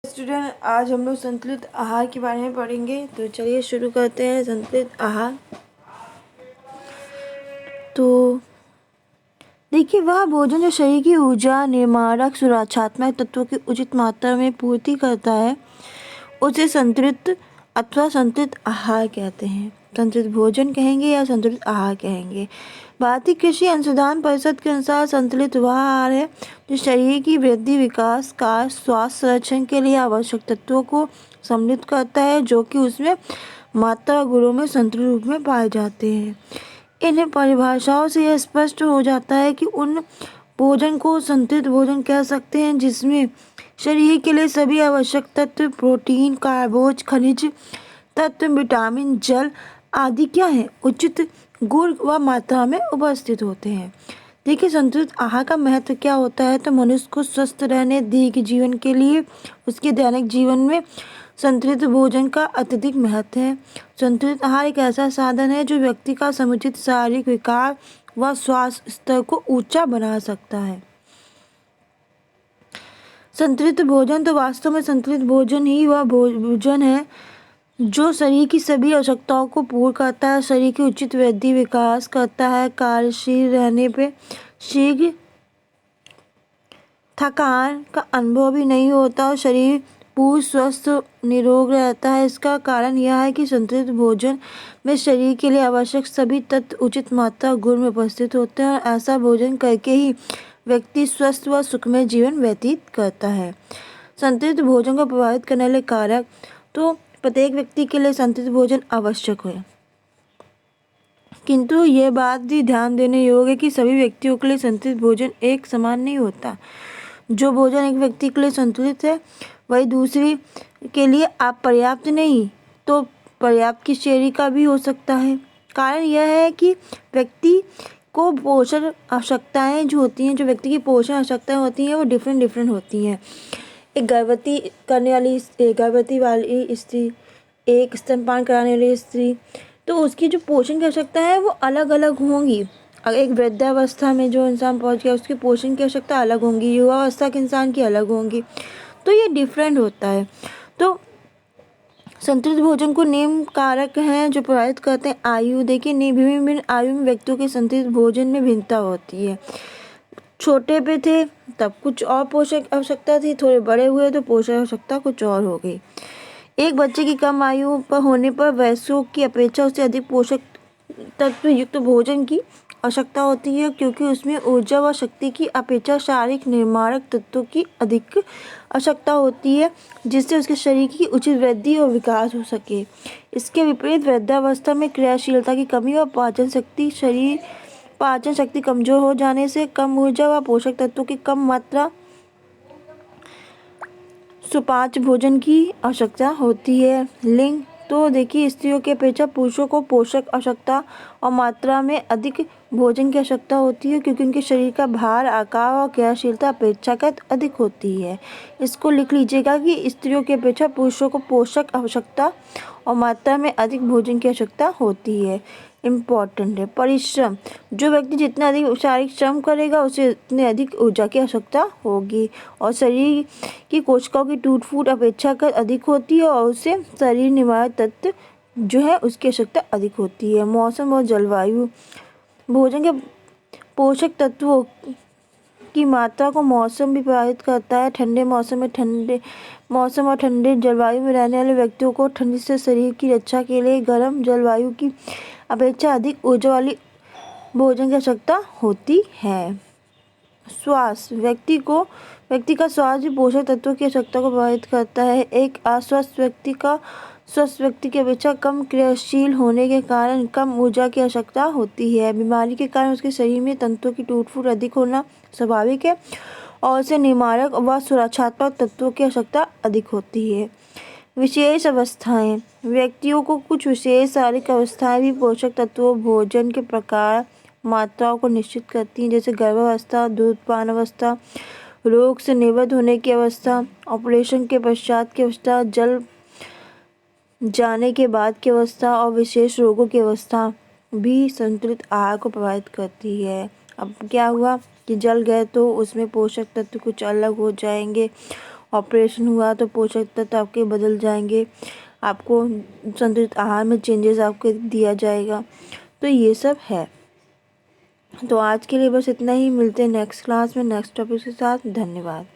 Student, आज हम लोग संतुलित आहार के बारे में पढ़ेंगे। तो चलिए शुरू करते हैं। संतुलित आहार तो देखिए, वह भोजन जो शरीर की ऊर्जा, निर्माणक, सुरक्षात्मक तत्वों की उचित मात्रा में पूर्ति करता है उसे संतुलित अथवा संतुलित आहार कहते हैं। संतुलित भोजन कहेंगे या संतुलित आहार कहेंगे। भारतीय कृषि अनुसंधान परिषद के अनुसार संतुलित वह आहार है जो शरीर की वृद्धि, विकास, कार्य, स्वास्थ्य संरक्षण के लिए आवश्यक तत्वों को सम्मिलित करता है, जो कि उसमें मात्रा और गुणों में संतुलित रूप में पाए जाते हैं। इन परिभाषाओं से यह स्पष्ट हो जाता है कि उन भोजन को संतुलित भोजन कह सकते हैं जिसमें शरीर के लिए सभी आवश्यक तत्व, प्रोटीन, कार्बोज, खनिज तत्व, विटामिन, जल आदि क्या है, उचित गुण व मात्रा में उपस्थित होते हैं। देखिए, संतुलित आहार का महत्व क्या होता है। तो मनुष्य को स्वस्थ रहने, दीर्घ जीवन के लिए उसके दैनिक जीवन में संतुलित भोजन का अत्यधिक महत्व है। संतुलित आहार एक ऐसा साधन है जो व्यक्ति का समुचित शारीरिक विकास व स्वास्थ्य स्तर को ऊंचा बना सकता है। संतुलित भोजन तो वास्तव में संतुलित भोजन ही वह भोजन है जो शरीर की सभी आवश्यकताओं को पूर्ण करता है, शरीर की उचित वृद्धि, विकास करता है, कार्यशील रहने पे शीघ्र थकान का अनुभव भी नहीं होता और शरीर पूर्ण स्वस्थ निरोग रहता है। इसका कारण यह है कि संतुलित भोजन में शरीर के लिए आवश्यक सभी तत्व उचित मात्रा और गुण में उपस्थित होते हैं और ऐसा भोजन करके ही व्यक्ति स्वस्थ व सुखमय जीवन व्यतीत करता है। संतुलित भोजन को प्रभावित करने वाले कारक तो प्रत्येक व्यक्ति के लिए संतुलित भोजन आवश्यक है, किंतु यह बात भी ध्यान देने योग्य है कि सभी व्यक्तियों के लिए संतुलित भोजन एक समान नहीं होता। जो भोजन एक व्यक्ति के लिए संतुलित है वही दूसरे के लिए अपर्याप्त नहीं तो पर्याप्त की श्रेणी का भी हो सकता है। कारण यह है कि व्यक्ति को पोषण आवश्यकताएं जो होती हैं, जो व्यक्ति की पोषण आवश्यकताएं होती हैं वो डिफरेंट होती हैं। एक गर्भवती वाली स्त्री, एक स्तनपान कराने वाली स्त्री, तो उसकी जो पोषण की आवश्यकता है वो अलग अलग होंगी। अगर एक वृद्धावस्था में जो इंसान पहुंच गया उसकी पोषण की आवश्यकता अलग होंगी, युवावस्था के इंसान की अलग होंगी, तो ये डिफरेंट होता है। तो संतुलित भोजन को निम्न कारक हैं जो प्रभावित करते हैं। आयु, देखिए विभिन्न आयु में व्यक्तियों के संतुलित भोजन में भिन्नता होती है। छोटे पे थे तब कुछ और पोषक आवश्यकता थी, थोड़े बड़े हुए तो पोषक आवश्यकता कुछ और हो गई। एक बच्चे की कम आयु पर होने पर वयस्कों की अपेक्षा उससे अधिक पोषक तत्व युक्त भोजन की आवश्यकता होती है, क्योंकि उसमें ऊर्जा व शक्ति की अपेक्षा शारीरिक निर्माणक तत्वों की अधिक आवश्यकता होती है, जिससे उसके शरीर की उचित वृद्धि और विकास हो सके। इसके विपरीत वृद्धावस्था में क्रियाशीलता की कमी और पाचन शक्ति कमजोर हो जाने से कम ऊर्जा व पोषक तत्वों की कम मात्रा सुपाच्य भोजन की आवश्यकता होती है। लिंग तो देखिए, स्त्रियों की अपेक्षा पुरुषों को पोषक आवश्यकता और मात्रा में अधिक भोजन की आवश्यकता होती है, क्योंकि उनके शरीर का भार, आकार और क्रियाशीलता अपेक्षाकृत अधिक होती है। इसको लिख लीजिएगा कि स्त्रियों की अपेक्षा पुरुषों को पोषक आवश्यकता और मात्रा में अधिक भोजन की आवश्यकता होती है। इम्पॉर्टेंट है। परिश्रम, जो व्यक्ति जितना अधिक शारीरिक श्रम करेगा उसे उतनी अधिक ऊर्जा की आवश्यकता होगी और शरीर की कोशिकाओं की टूट फूट अपेक्षाकृत अधिक होती है और उसे शरीर निवारक तत्व जो है उसकी आवश्यकता अधिक होती है। मौसम और जलवायु, भोजन के पोषक तत्वों की मात्रा को मौसम भी प्रभावित करता है। ठंडे मौसम और ठंडे जलवायु में रहने वाले व्यक्तियों को ठंड से शरीर की रक्षा के लिए गर्म जलवायु की अपेक्षा अधिक ऊर्जा वाली भोजन की आवश्यकता होती है। स्वास्थ्य, व्यक्ति का स्वास्थ्य भी पोषक तत्वों की आवश्यकता को प्रभावित करता है। एक अस्वस्थ व्यक्ति का स्वस्थ व्यक्ति की अपेक्षा कम क्रियाशील होने के कारण कम ऊर्जा की आवश्यकता होती है। बीमारी के कारण उसके शरीर में तंत्रों की टूट फूट अधिक होना स्वाभाविक है और उसे निवारक व सुरक्षात्मक तत्वों की आवश्यकता अधिक होती है। विशेष अवस्थाएं, व्यक्तियों को कुछ विशेष शारीरिक अवस्थाएं भी पोषक तत्वों, भोजन के प्रकार, मात्राओं को निश्चित करती हैं, जैसे गर्भावस्था, दूधपान अवस्था, रोग से निवृत्त होने की अवस्था, ऑपरेशन के पश्चात की अवस्था, जल जाने के बाद की अवस्था और विशेष रोगों की अवस्था भी संतुलित आहार को प्रभावित करती है। अब क्या हुआ कि जल गए तो उसमें पोषक तत्व कुछ अलग हो जाएंगे ऑपरेशन हुआ तो पोषक तत्व आपके बदल जाएंगे, आपको संतुलित आहार में चेंजेस आपको दिया जाएगा। तो ये सब है। तो आज के लिए बस इतना ही, मिलते हैं नेक्स्ट क्लास में नेक्स्ट टॉपिक के साथ। धन्यवाद।